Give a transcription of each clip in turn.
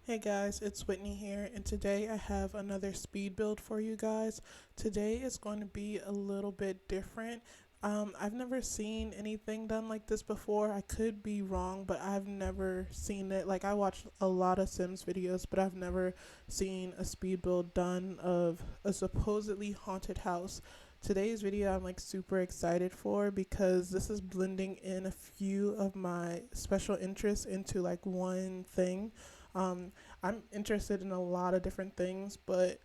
Hey guys, it's Whitney here, and today I have another speed build for you guys. Today is going to be a little bit different. I've never seen anything done like this before. I could be wrong, but I've never seen it. Like, I watched a lot of Sims videos, but I've never seen a speed build done of a supposedly haunted house. Today's video I'm like super excited for because this is blending in a few of my special interests into like one thing. Um, I'm interested in a lot of different things, but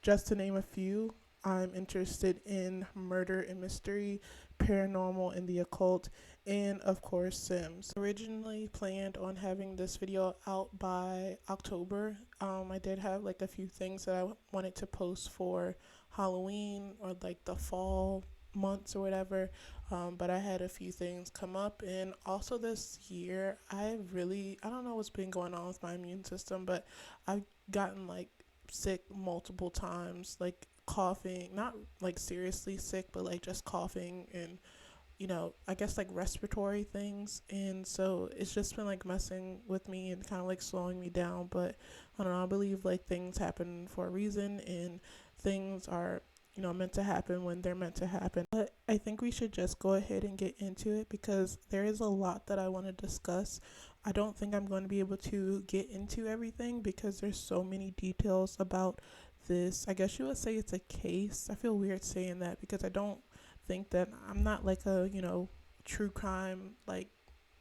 just to name a few, I'm interested in murder and mystery, paranormal and the occult, and of course Sims. Originally planned on having this video out by October. I did have like a few things that I wanted to post for Halloween or like the fall months or whatever, but I had a few things come up. And also this year I don't know what's been going on with my immune system, but I've gotten like sick multiple times, like coughing, not like seriously sick, but like just coughing and I guess like respiratory things. And so it's just been like messing with me and kind of like slowing me down. But I don't know, I believe like things happen for a reason, and things are, meant to happen when they're meant to happen. But I think we should just go ahead and get into it because there is a lot that I want to discuss. I don't think I'm going to be able to get into everything because there's so many details about this. I guess you would say it's a case. I feel weird saying that because I don't think that I'm not like a, true crime like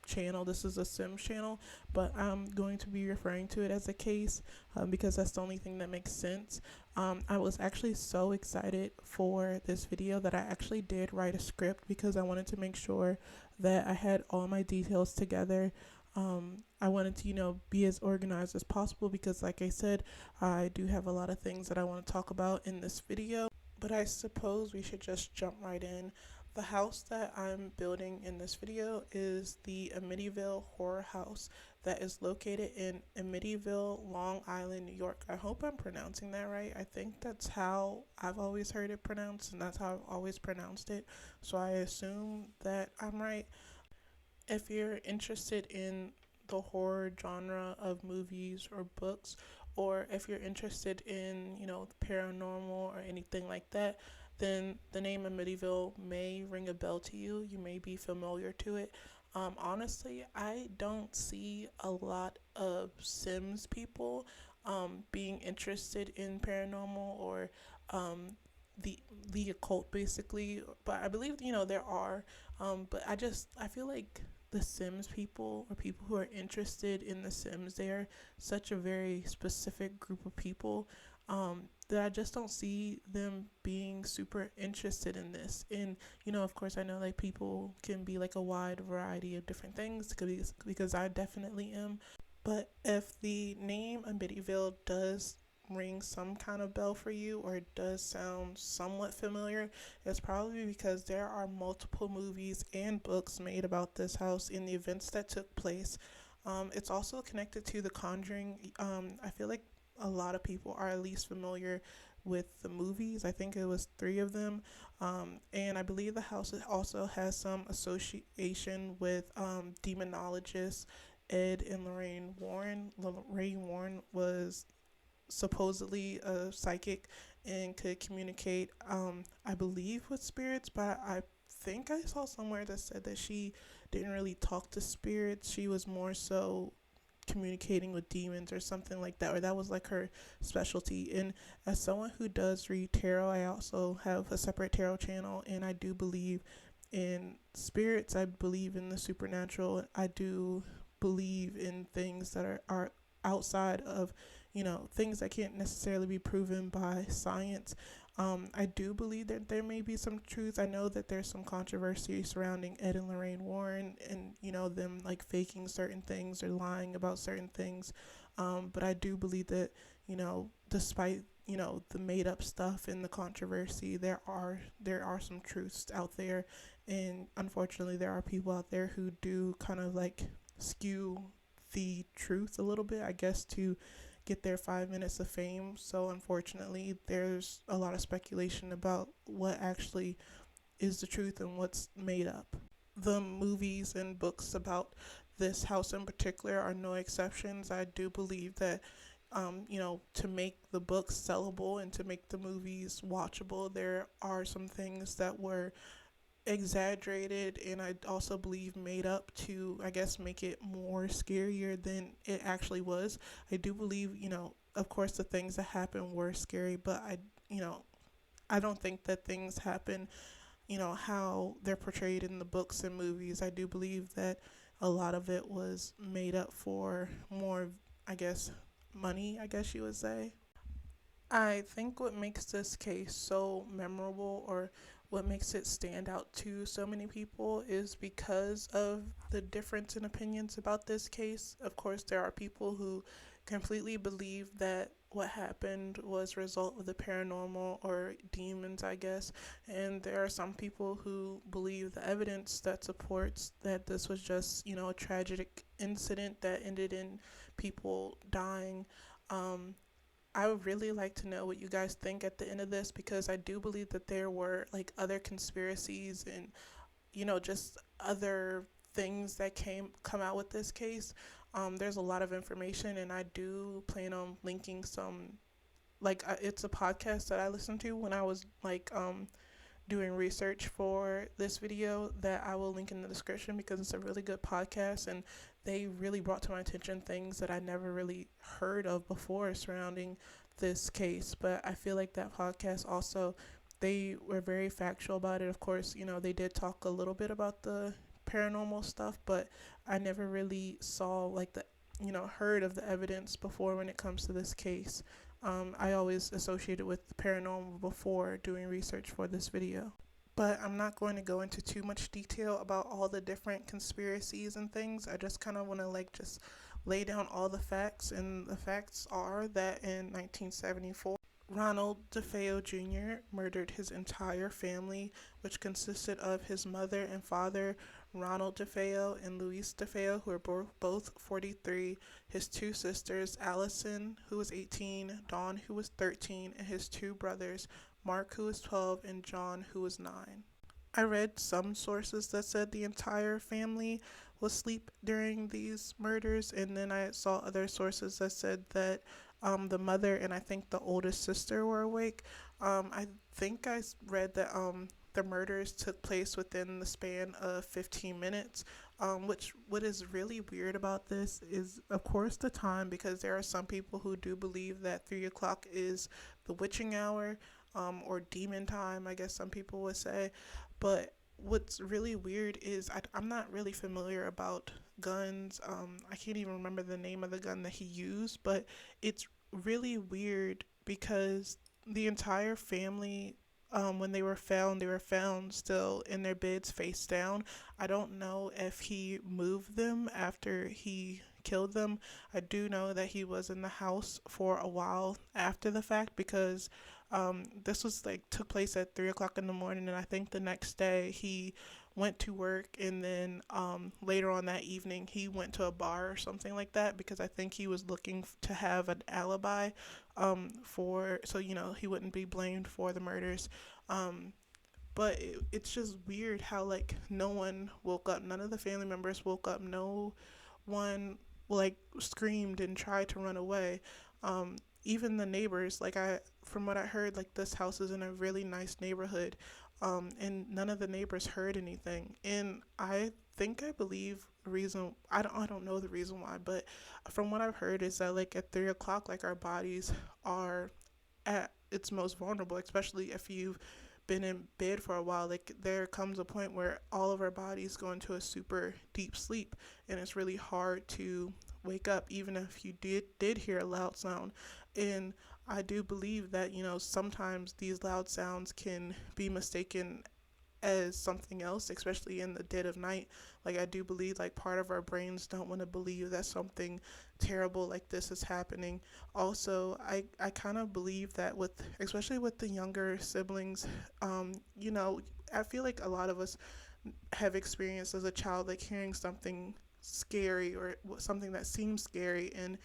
channel. This is a Sims channel, but I'm going to be referring to it as a case because that's the only thing that makes sense. I was actually so excited for this video that I actually did write a script because I wanted to make sure that I had all my details together. I wanted to, be as organized as possible because, like I said, I do have a lot of things that I want to talk about in this video. But I suppose we should just jump right in. The house that I'm building in this video is the Amityville horror house that is located in Amityville, Long Island, New York. I hope I'm pronouncing that right. I think that's how I've always heard it pronounced, and that's how I've always pronounced it. So I assume that I'm right. If you're interested in the horror genre of movies or books, or if you're interested in, paranormal or anything like that, then the name Amityville may ring a bell to you. You may be familiar to it. Honestly, I don't see a lot of Sims people being interested in paranormal or um, the the occult, basically. But I believe there are. But I feel like the Sims people or people who are interested in the Sims, they are such a very specific group of people that I just don't see them being super interested in this. And of course, I know like people can be like a wide variety of different things because I definitely am. But if the name Amityville does ring some kind of bell for you or it does sound somewhat familiar, it's probably because there are multiple movies and books made about this house and the events that took place. It's also connected to The Conjuring. I feel like a lot of people are at least familiar with the movies. I think it was three of them. And I believe the house also has some association with demonologists Ed and Lorraine Warren. Lorraine Warren was supposedly a psychic and could communicate, I believe, with spirits, but I think I saw somewhere that said that she didn't really talk to spirits. She was more so communicating with demons or something like that, or that was like her specialty. And as someone who does read tarot, I also have a separate tarot channel, and I do believe in spirits. I believe in the supernatural. I do believe in things that are outside of things that can't necessarily be proven by science. I do believe that there may be some truth. I know that there's some controversy surrounding Ed and Lorraine Warren and, them like faking certain things or lying about certain things. But I do believe that, despite, the made up stuff and the controversy, there are some truths out there. And unfortunately, there are people out there who do kind of like skew the truth a little bit, I guess, to get their 5 minutes of fame. So unfortunately, there's a lot of speculation about what actually is the truth and what's made up. The movies and books about this house in particular are no exceptions. I do believe that, to make the books sellable and to make the movies watchable, there are some things that were exaggerated and I also believe made up to, I guess, make it more scarier than it actually was. I do believe, of course, the things that happened were scary, but you know, I don't think that things happen, how they're portrayed in the books and movies. I do believe that a lot of it was made up for more, I guess, money, I guess you would say. I think what makes this case so memorable, or what makes it stand out to so many people, is because of the difference in opinions about this case. Of course, there are people who completely believe that what happened was a result of the paranormal or demons, I guess. And there are some people who believe the evidence that supports that this was just, a tragic incident that ended in people dying. Um, I would really like to know what you guys think at the end of this, because I do believe that there were like other conspiracies and, just other things that come out with this case. There's a lot of information, and I do plan on linking some. It's a podcast that I listened to when I was doing research for this video that I will link in the description, because it's a really good podcast and they really brought to my attention things that I never really heard of before surrounding this case. But I feel like that podcast also, they were very factual about it. Of course, they did talk a little bit about the paranormal stuff, but I never really saw heard of the evidence before when it comes to this case. I always associated with the paranormal before doing research for this video. But I'm not going to go into too much detail about all the different conspiracies and things. I just kind of want to just lay down all the facts. And the facts are that in 1974, Ronald DeFeo Jr. murdered his entire family, which consisted of his mother and father, Ronald DeFeo and Louise DeFeo, who are both 43, his two sisters, Allison, who was 18, Dawn, who was 13, and his two brothers, Mark, who was 12, and John, who was 9. I read some sources that said the entire family was asleep during these murders, and then I saw other sources that said that the mother and I think the oldest sister were awake. I think I read that the murders took place within the span of 15 minutes, which what is really weird about this is, of course, the time, because there are some people who do believe that 3 o'clock is the witching hour, or demon time, I guess some people would say. But what's really weird is I'm not really familiar about guns. I can't even remember the name of the gun that he used, but it's really weird because the entire family, when they were found still in their beds face down. I don't know if he moved them after he killed them. I do know that he was in the house for a while after the fact, because this was took place at 3 o'clock in the morning, and I think the next day he went to work, and then later on that evening he went to a bar or something like that, because I think he was looking to have an alibi, for so he wouldn't be blamed for the murders. But it's just weird how no one woke up, none of the family members woke up, no one screamed and tried to run away. Even the neighbors, from what I heard, this house is in a really nice neighborhood, and none of the neighbors heard anything. And I believe the reason, I don't know the reason why, but from what I've heard is that at 3 o'clock, our bodies are at its most vulnerable, especially if you've been in bed for a while. There comes a point where all of our bodies go into a super deep sleep, and it's really hard to wake up even if you did hear a loud sound. And I do believe that sometimes these loud sounds can be mistaken as something else, especially in the dead of night. I do believe part of our brains don't want to believe that something terrible like this is happening. Also, I kind of believe that especially with the younger siblings, I feel like a lot of us have experienced as a child hearing something scary or something that seems scary. And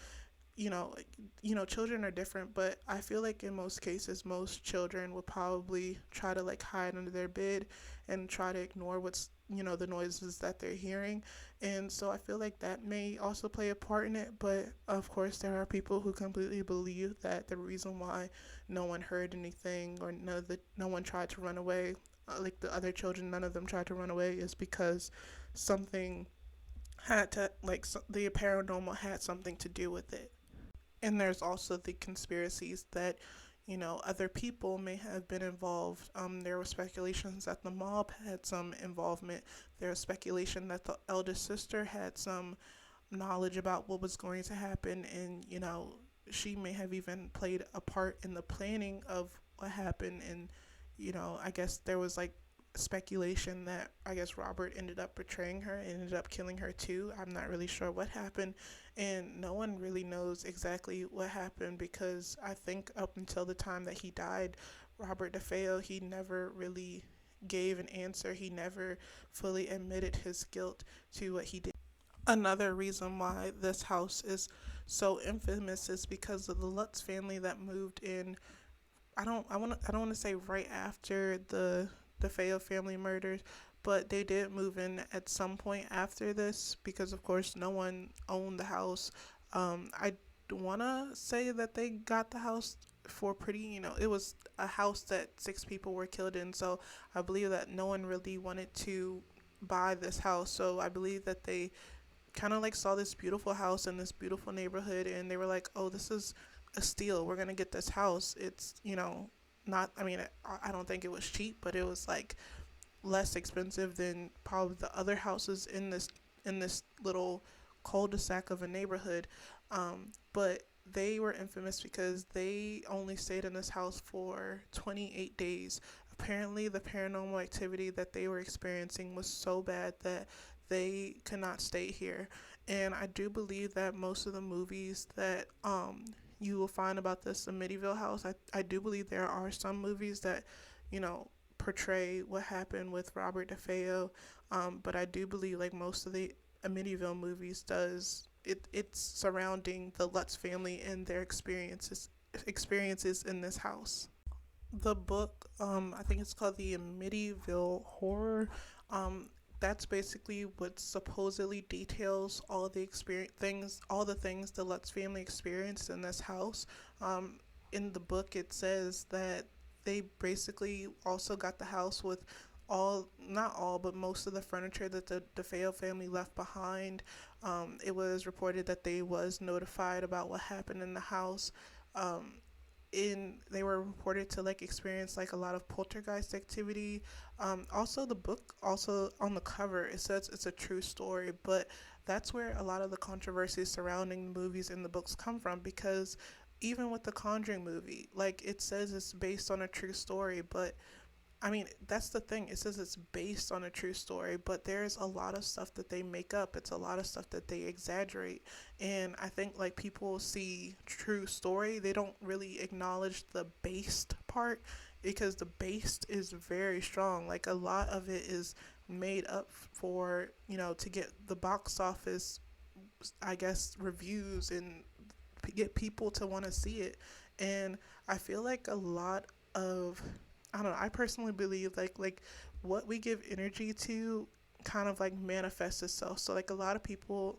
children are different, but I feel in most cases, most children will probably try to hide under their bed and try to ignore what's the noises that they're hearing. And so I feel like that may also play a part in it. But of course, there are people who completely believe that the reason why no one heard anything, or no one tried to run away, like the other children, none of them tried to run away, is because something had to, like, the paranormal had something to do with it. And there's also the conspiracies that, other people may have been involved. There were speculations that the mob had some involvement. There was speculation that the eldest sister had some knowledge about what was going to happen, and she may have even played a part in the planning of what happened. And I guess there was like speculation that, I guess, Robert ended up betraying her and ended up killing her too. I'm not really sure what happened, and no one really knows exactly what happened, because I think up until the time that he died, Robert DeFeo, he never really gave an answer. He never fully admitted his guilt to what he did. Another reason why this house is so infamous is because of the Lutz family that moved in. I don't want to say right after the Feo family murders, but they did move in at some point after this, because of course no one owned the house. I want to say that they got the house for pretty, it was a house that 6 people were killed in, so I believe that no one really wanted to buy this house. So I believe that they kind of like saw this beautiful house in this beautiful neighborhood, and they were like, oh, this is a steal, we're gonna get this house. It's, not, I mean, I don't think it was cheap, but it was like less expensive than probably the other houses in this little cul-de-sac of a neighborhood. But they were infamous because they only stayed in this house for 28 days. Apparently the paranormal activity that they were experiencing was so bad that they could not stay here. And I do believe that most of the movies that you will find about this Amityville house, I do believe there are some movies that, portray what happened with Robert DeFeo. But I do believe like most of the Amityville movies does, it's surrounding the Lutz family and their experiences in this house. The book, I think it's called the Amityville Horror. That's basically what supposedly details all the things the Lutz family experienced in this house. In the book, it says that they basically also got the house with not all, but most of the furniture that the DeFeo family left behind. It was reported that they was notified about what happened in the house. Um, they were reported to like experience like a lot of poltergeist activity. Also the book, also on the cover, it says it's a true story, but that's where a lot of the controversies surrounding the movies and the books come from, because even with the Conjuring movie, like, it says it's based on a true story, but I mean, that's the thing. It says it's based on a true story, but there's a lot of stuff that they make up. It's a lot of stuff that they exaggerate. And I think like people see true story, they don't really acknowledge the based part, because the based is very strong. Like, a lot of it is made up for, to get the box office, I guess, reviews, and get people to want to see it. And I feel like a lot of, I don't know, I personally believe like what we give energy to kind of like manifests itself. So like a lot of people,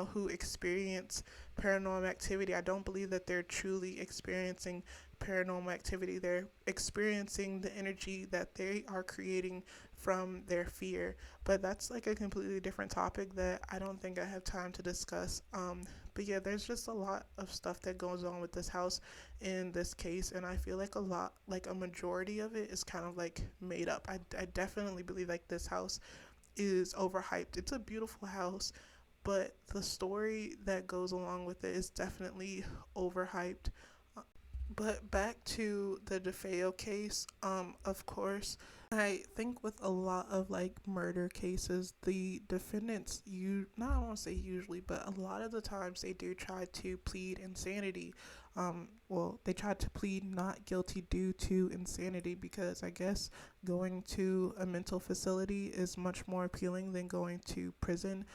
who experience paranormal activity, I don't believe that they're truly experiencing paranormal activity. They're experiencing the energy that they are creating from their fear. But that's like a completely different topic that I don't think I have time to discuss. But yeah, there's just a lot of stuff that goes on with this house in this case, and I feel like a majority of it is kind of like made up. I definitely believe like this house is overhyped. It's a beautiful house, but the story that goes along with it is definitely overhyped. But back to the DeFeo case, of course, I think with a lot of like murder cases, the defendants, not I want to say usually, but a lot of the times they do try to plead insanity. They tried to plead not guilty due to insanity, because I guess going to a mental facility is much more appealing than going to prison.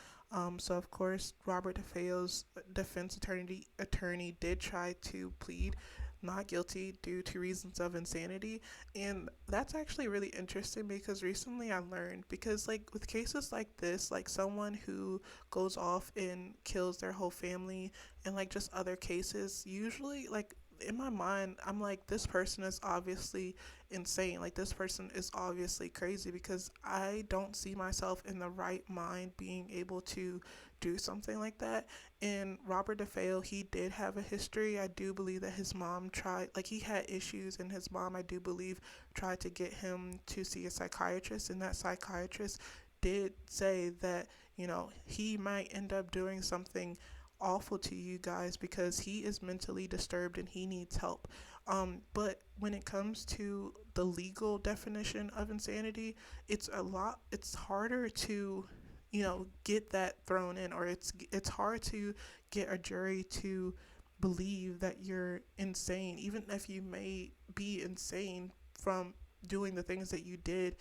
So of course, Robert DeFeo's defense attorney did try to plead not guilty due to reasons of insanity. And that's actually really interesting because recently I learned, because like with cases like this, like someone who goes off and kills their whole family, and like just other cases, usually like in my mind I'm like, this person is obviously insane, like this person is obviously crazy, because I don't see myself in the right mind being able to do something like that. And Robert DeFeo, he did have a history. I do believe that his mom tried, like he had issues, and his mom, I do believe, tried to get him to see a psychiatrist, and that psychiatrist did say that, he might end up doing something awful to you guys because he is mentally disturbed and he needs help. But when it comes to the legal definition of insanity, it's harder to, get that thrown in, or it's hard to get a jury to believe that you're insane, even if you may be insane from doing the things that you did.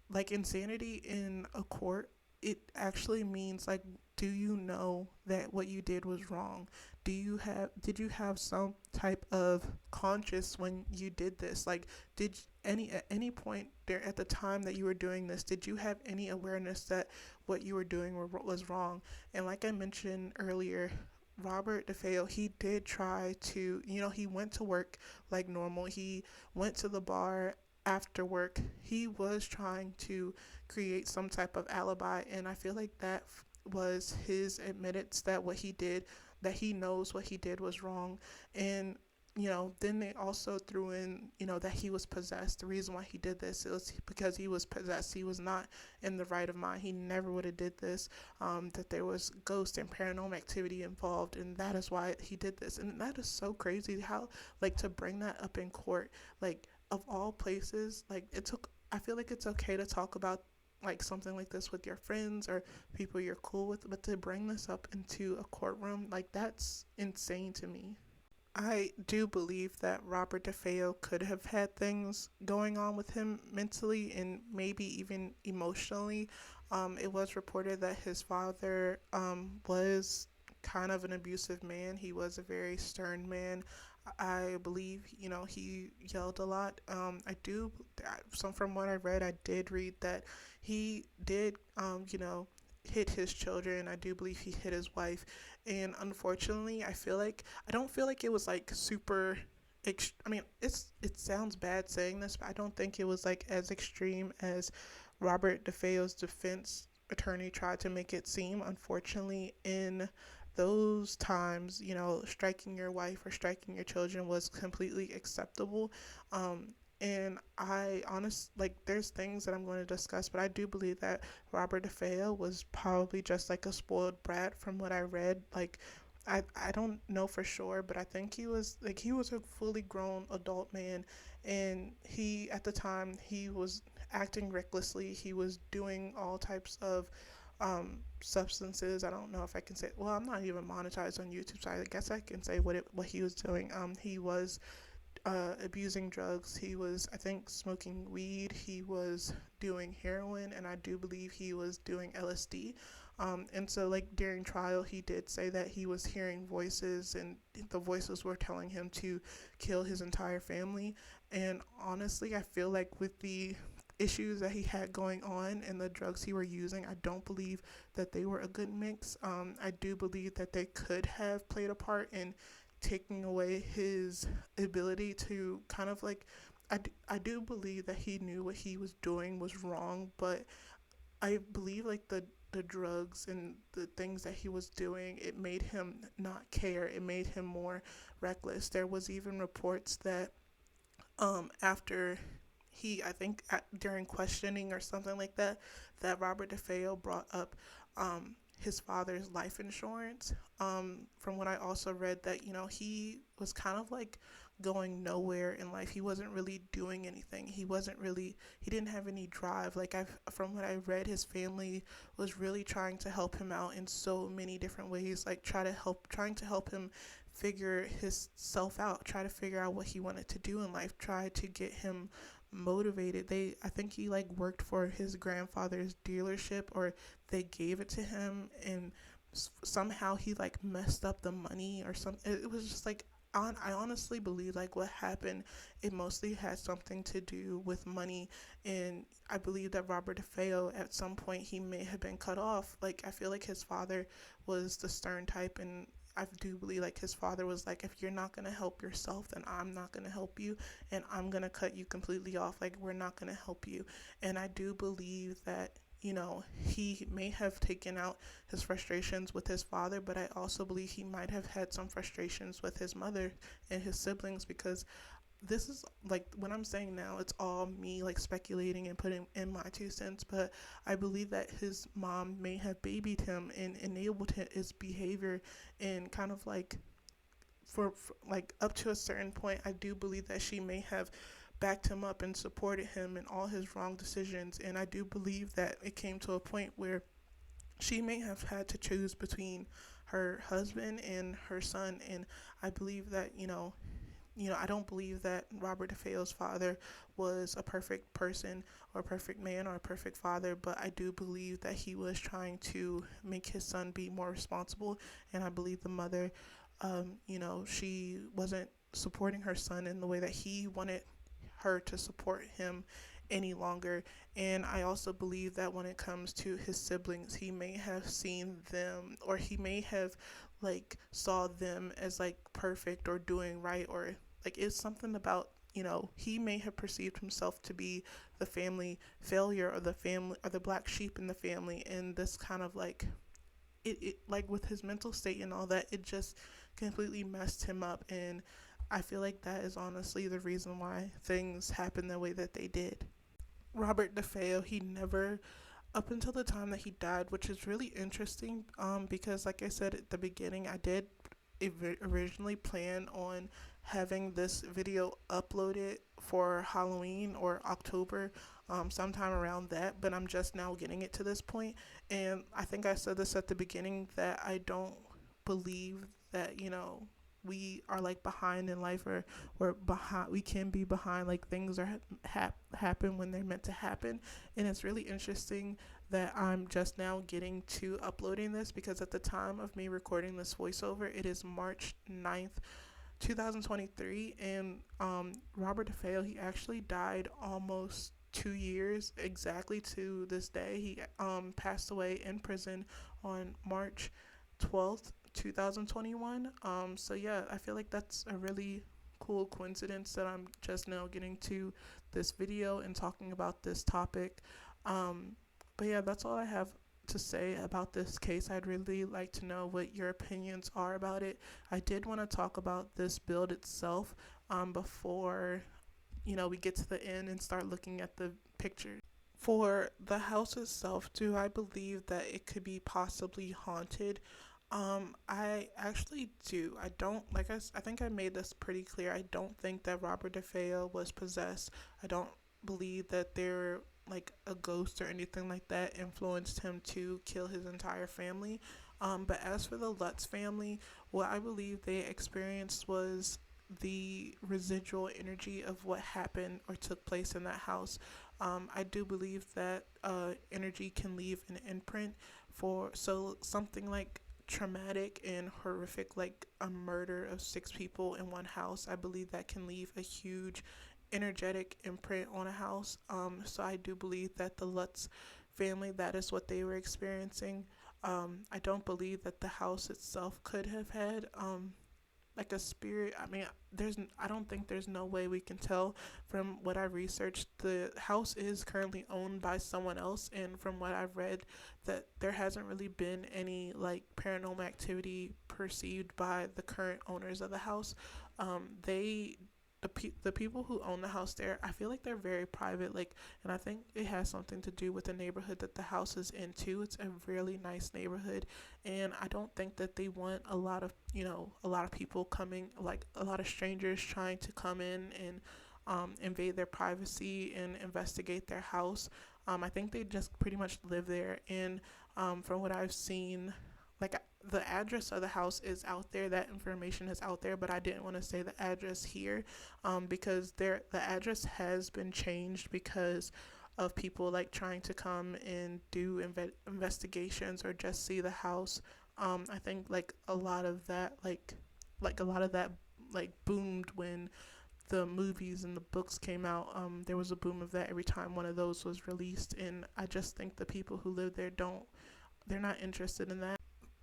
Like insanity in a court, it actually means like, do you know that what you did was wrong? Did you have some type of conscience when you did this? Like, did any at any point there at the time that you were doing this, did you have any awareness that what you were doing was wrong? And like I mentioned earlier, Robert DeFeo, he did try to, he went to work like normal. He went to the bar after work. He was trying to create some type of alibi, and I feel like that was his admittance that what he did, that he knows what he did was wrong. And then they also threw in, that he was possessed. The reason why he did this, it was because he was possessed. He was not in the right of mind. He never would have did this. That there was ghost and paranormal activity involved, and that is why he did this. And that is so crazy how, like, to bring that up in court, like, of all places, like, I feel like it's okay to talk about like something like this with your friends or people you're cool with, but to bring this up into a courtroom, like, that's insane to me. I do believe that Robert DeFeo could have had things going on with him mentally and maybe even emotionally. It was reported that his father was kind of an abusive man. He was a very stern man. I believe, he yelled a lot. So from what I read, I did read that he did, hit his children. I do believe he hit his wife. And unfortunately, I don't feel like it was like super. I mean, it sounds bad saying this, but I don't think it was like as extreme as Robert DeFeo's defense attorney tried to make it seem. Unfortunately, in those times, striking your wife or striking your children was completely acceptable. And I honestly, like, there's things that I'm going to discuss, but I do believe that Robert DeFeo was probably just like a spoiled brat from what I read. Like, I don't know for sure, but I think he was a fully grown adult man, and at the time, he was acting recklessly. He was doing all types of substances. I don't know if I can say. Well, I'm not even monetized on YouTube, so I guess I can say what he was doing. He was abusing drugs. He was, I think, smoking weed. He was doing heroin, and I do believe he was doing LSD. And so, like, during trial, he did say that he was hearing voices, and the voices were telling him to kill his entire family. And honestly, I feel like with the issues that he had going on and the drugs he were using, I don't believe that they were a good mix. I do believe that they could have played a part in taking away his ability to kind of like, I do believe that he knew what he was doing was wrong, but I believe like the drugs and the things that he was doing, it made him not care. It made him more reckless. There was even reports that after I think during questioning or something like that, that Robert DeFeo brought up his father's life insurance. From what I also read, that he was kind of like going nowhere in life. He wasn't really doing anything. He didn't have any drive. Like, from what I read, his family was really trying to help him out in so many different ways. Like, trying to help him figure his self out, try to figure out what he wanted to do in life, try to get him motivated. I think he like worked for his grandfather's dealership, or they gave it to him, and somehow he like messed up the money or something. It was just like, I honestly believe like what happened, it mostly had something to do with money, and I believe that Robert DeFeo at some point he may have been cut off. Like I feel like his father was the stern type, and I do believe like his father was like, if you're not gonna help yourself, then I'm not gonna help you, and I'm gonna cut you completely off. Like we're not gonna help you, and I do believe that he may have taken out his frustrations with his father, but I also believe he might have had some frustrations with his mother and his siblings, because this is like what I'm saying now, it's all me like speculating and putting in my 2 cents, but I believe that his mom may have babied him and enabled his behavior, and kind of like for like up to a certain point, I do believe that she may have backed him up and supported him in all his wrong decisions. And I do believe that it came to a point where she may have had to choose between her husband and her son. And I believe that, I don't believe that Robert DeFeo's father was a perfect person or a perfect man or a perfect father, but I do believe that he was trying to make his son be more responsible. And I believe the mother, she wasn't supporting her son in the way that he wanted her to support him any longer. And I also believe that when it comes to his siblings, he may have seen them, or he may have like saw them as like perfect or doing right, or like it's something about, he may have perceived himself to be the family failure, or the family, or the black sheep in the family. And this kind of like it like with his mental state and all that, it just completely messed him up. And I feel like that is honestly the reason why things happened the way that they did. Robert DeFeo, he never, up until the time that he died, which is really interesting, because like I said at the beginning, I did originally plan on having this video uploaded for Halloween or October, sometime around that, but I'm just now getting it to this point. And I think I said this at the beginning, that I don't believe that, we are like behind in life, or we're behind, we can be behind, like things are happen when they're meant to happen. And it's really interesting that I'm just now getting to uploading this, because at the time of me recording this voiceover, it is March 9th, 2023. And Robert DeFeo, he actually died almost 2 years exactly to this day. He passed away in prison on March 12th, 2021. So yeah, I feel like that's a really cool coincidence that I'm just now getting to this video and talking about this topic. But yeah, that's all I have to say about this case. I'd really like to know what your opinions are about it. I did want to talk about this build itself, before we get to the end and start looking at the pictures. For the house itself, do I believe that it could be possibly haunted? I actually do. I don't, like I think I made this pretty clear. I don't think that Robert DeFeo was possessed. I don't believe that there like a ghost or anything like that influenced him to kill his entire family. But as for the Lutz family, what I believe they experienced was the residual energy of what happened or took place in that house. I do believe that energy can leave an imprint, for so something like traumatic and horrific, like a murder of 6 people in one house. I believe that can leave a huge energetic imprint on a house. So I do believe that the Lutz family, that is what they were experiencing. I don't believe that the house itself could have had like a spirit. I mean, I don't think there's no way we can tell. From what I researched, the house is currently owned by someone else, and from what I've read, that there hasn't really been any like paranormal activity perceived by the current owners of the house. They the people who own the house there, I feel like they're very private, like, and I think it has something to do with the neighborhood that the house is in too. It's a really nice neighborhood, and I don't think that they want a lot of people coming, like a lot of strangers trying to come in and invade their privacy and investigate their house. I think they just pretty much live there, and from what I've seen, like the address of the house is out there, that information is out there, but I didn't want to say the address here, because the address has been changed because of people like trying to come and do investigations or just see the house. I think like a lot of that like boomed when the movies and the books came out. There was a boom of that every time one of those was released, and I just think the people who live there they're not interested in that.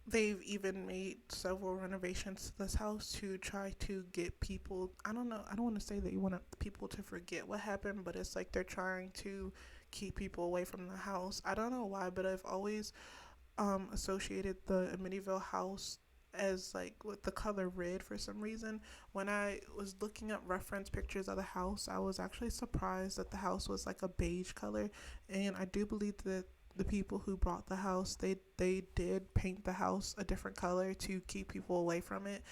They've even made several renovations to this house to try to get people. I don't know. I don't want to say that you want people to forget what happened, but it's like they're trying to keep people away from the house. I don't know why, but I've always associated the Amityville house as like with the color red for some reason. When I was looking up reference pictures of the house, I was actually surprised that the house was like a beige color, and I do believe that the people who bought the house, they did paint the house a different color to keep people away from it.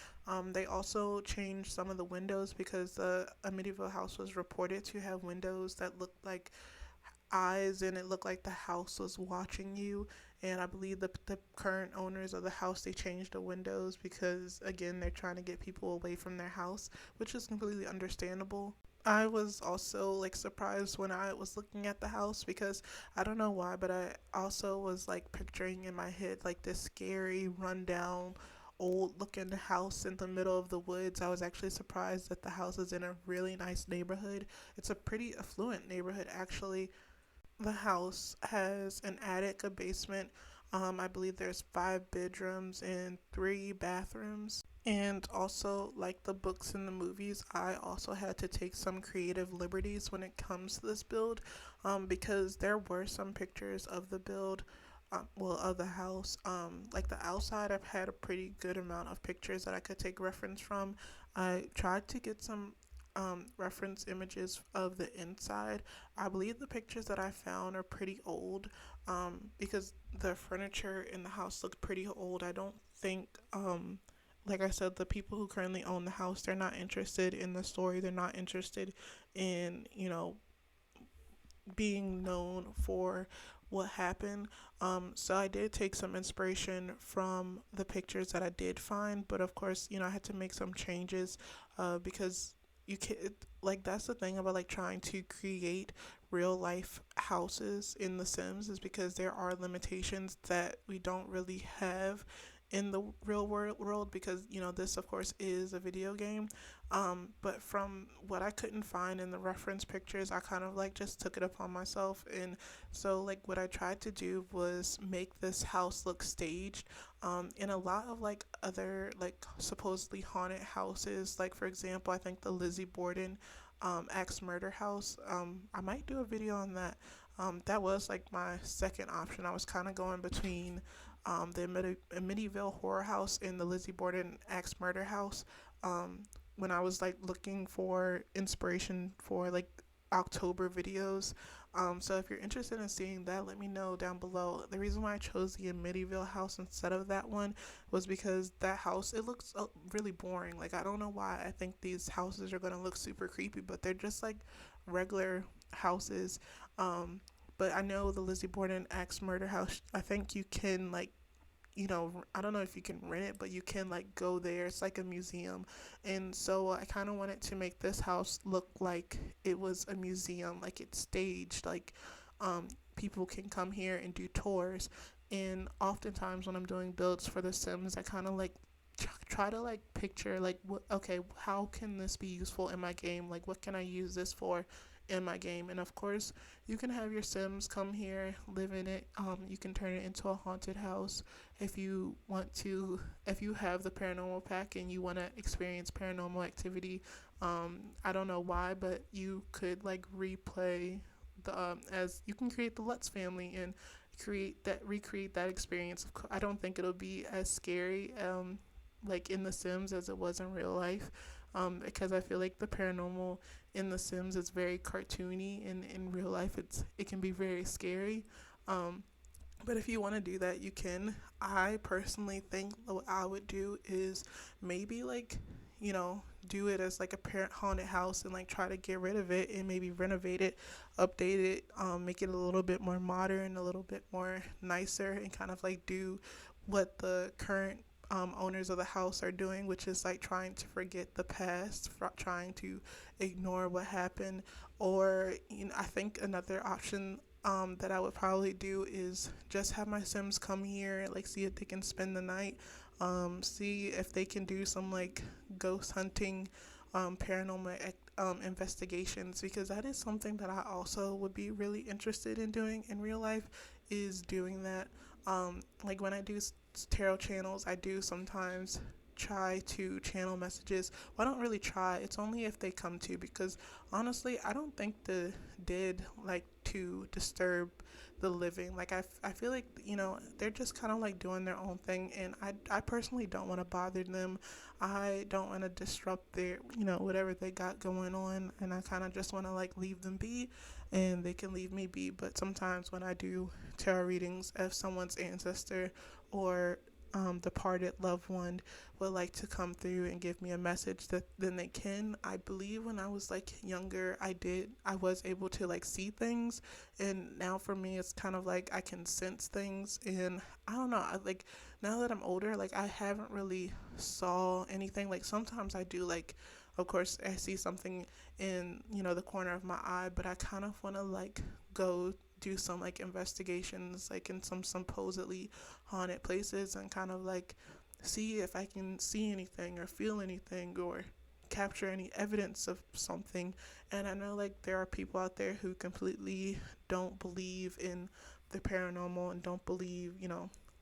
They also changed some of the windows because the Amityville house was reported to have windows that looked like eyes, and it looked like the house was watching you. And I believe the current owners of the house, they changed the windows because again they're trying to get people away from their house, which is completely understandable. I was also like surprised when I was looking at the house because I don't know why, but I also was like picturing in my head like this scary rundown old looking house in the middle of the woods. I was actually surprised that the house is in a really nice neighborhood. It's a pretty affluent neighborhood actually. The house has an attic, a basement. I believe there's 5 bedrooms and 3 bathrooms. And also, like the books and the movies, I also had to take some creative liberties when it comes to this build, because there were some pictures of the build, well, of the house. Like the outside, I've had a pretty good amount of pictures that I could take reference from. I tried to get some reference images of the inside. I believe the pictures that I found are pretty old, because the furniture in the house looked pretty old. I don't think, like I said, the people who currently own the house, they're not interested in the story. They're not interested in, being known for what happened. So I did take some inspiration from the pictures that I did find, but of course, I had to make some changes, because you can like that's the thing about like trying to create real life houses in the Sims, is because there are limitations that we don't really have in the real world, because this of course is a video game. But from what I couldn't find in the reference pictures, I kind of like just took it upon myself. And so like what I tried to do was make this house look staged. In a lot of like other like supposedly haunted houses, like for example I think the Lizzie Borden axe murder house, I might do a video on that. That was like my second option. I was kind of going between the Amityville horror house and the Lizzie Borden axe murder house, when I was like looking for inspiration for like October videos. So if you're interested in seeing that, let me know down below. The reason why I chose the Amityville house instead of that one was because that house, it looks really boring. Like I don't know why I think these houses are going to look super creepy, but they're just like regular houses. But I know the Lizzie Borden axe murder house, I think you can like, I don't know if you can rent it, but you can like go there. It's like a museum. And so I kind of wanted to make this house look like it was a museum, like it's staged, like people can come here and do tours. And oftentimes when I'm doing builds for The Sims, I kind of like try to like picture like what, okay, how can this be useful in my game? Like what can I use this for in my game? And of course you can have your Sims come here, live in it. You can turn it into a haunted house if you want to. If you have the paranormal pack and you want to experience paranormal activity, I don't know why, but you could like replay the as you can create the Lutz family and recreate that experience. I don't think it'll be as scary like in The Sims as it was in real life, because I feel like the paranormal in The Sims is very cartoony, and in real life it can be very scary. But if you want to do that, you can. I personally think what I would do is maybe like, do it as like a parent haunted house and like try to get rid of it and maybe renovate it, update it, make it a little bit more modern, a little bit more nicer, and kind of like do what the current owners of the house are doing, which is like trying to forget the past, trying to ignore what happened. Or I think another option that I would probably do is just have my Sims come here, like see if they can spend the night. see if they can do some like ghost hunting, paranormal investigations, because that is something that I also would be really interested in doing in real life, is doing that. Like when I do tarot channels, I do sometimes try to channel messages. Well, I don't really try. It's only if they come to, because honestly, I don't think the dead like to disturb the living. Like I feel like, they're just kind of like doing their own thing, and I personally don't want to bother them. I don't want to disrupt their, whatever they got going on, and I kind of just want to like leave them be, and they can leave me be. But sometimes when I do tarot readings, if someone's ancestor or departed loved one would like to come through and give me a message, that then they can. I believe when I was like younger, I was able to like see things, and now for me it's kind of like I can sense things. And I don't know, like now that I'm older, like I haven't really saw anything. Like sometimes I do, like of course I see something in, the corner of my eye, but I kind of want to like go do some like investigations like in some supposedly haunted places, and kind of like see if I can see anything or feel anything or capture any evidence of something. And I know like there are people out there who completely don't believe in the paranormal and don't believe,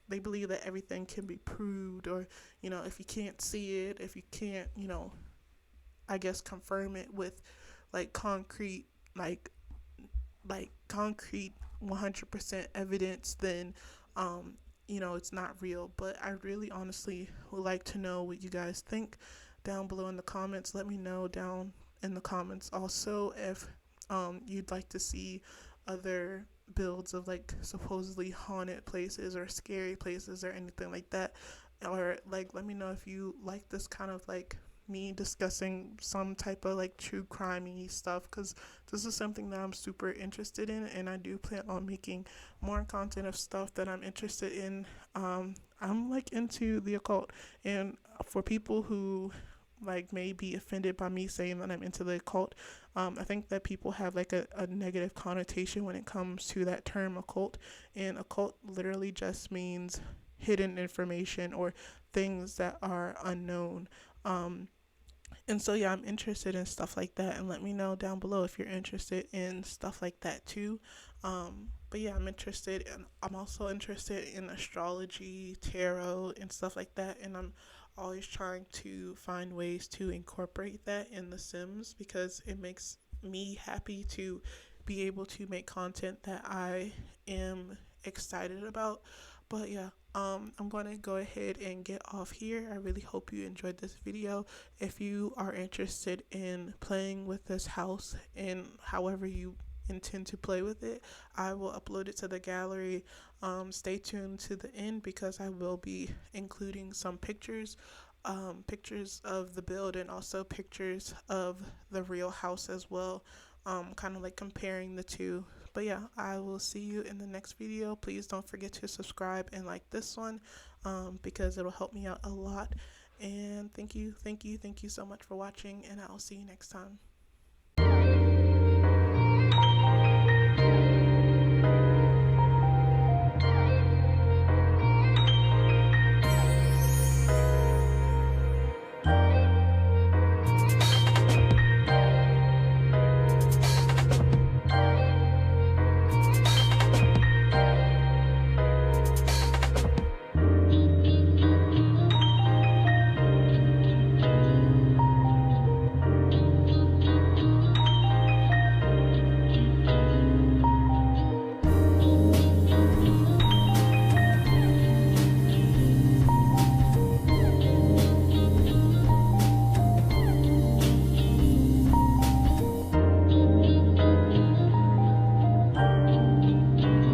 they believe that everything can be proved, or, if you can't see it, if you can't, I guess confirm it with like concrete, like concrete 100% evidence, then it's not real. But I really honestly would like to know what you guys think down below in the comments. Let me know down in the comments also if you'd like to see other builds of like supposedly haunted places or scary places or anything like that. Or like let me know if you like this kind of like me discussing some type of like true crimey stuff, because this is something that I'm super interested in, and I do plan on making more content of stuff that I'm interested in. I'm like into the occult, and for people who like may be offended by me saying that I'm into the occult, I think that people have like a negative connotation when it comes to that term occult, and occult literally just means hidden information or things that are unknown. And so, yeah, I'm interested in stuff like that. And let me know down below if you're interested in stuff like that too. But yeah, I'm also interested in astrology, tarot, and stuff like that. And I'm always trying to find ways to incorporate that in The Sims, because it makes me happy to be able to make content that I am excited about. But yeah, I'm going to go ahead and get off here. I really hope you enjoyed this video. If you are interested in playing with this house and however you intend to play with it, I will upload it to the gallery. Stay tuned to the end, because I will be including some pictures of the build, and also pictures of the real house as well, kind of like comparing the two. But yeah, I will see you in the next video. Please don't forget to subscribe and like this one, because it'll help me out a lot. And thank you so much for watching, and I'll see you next time.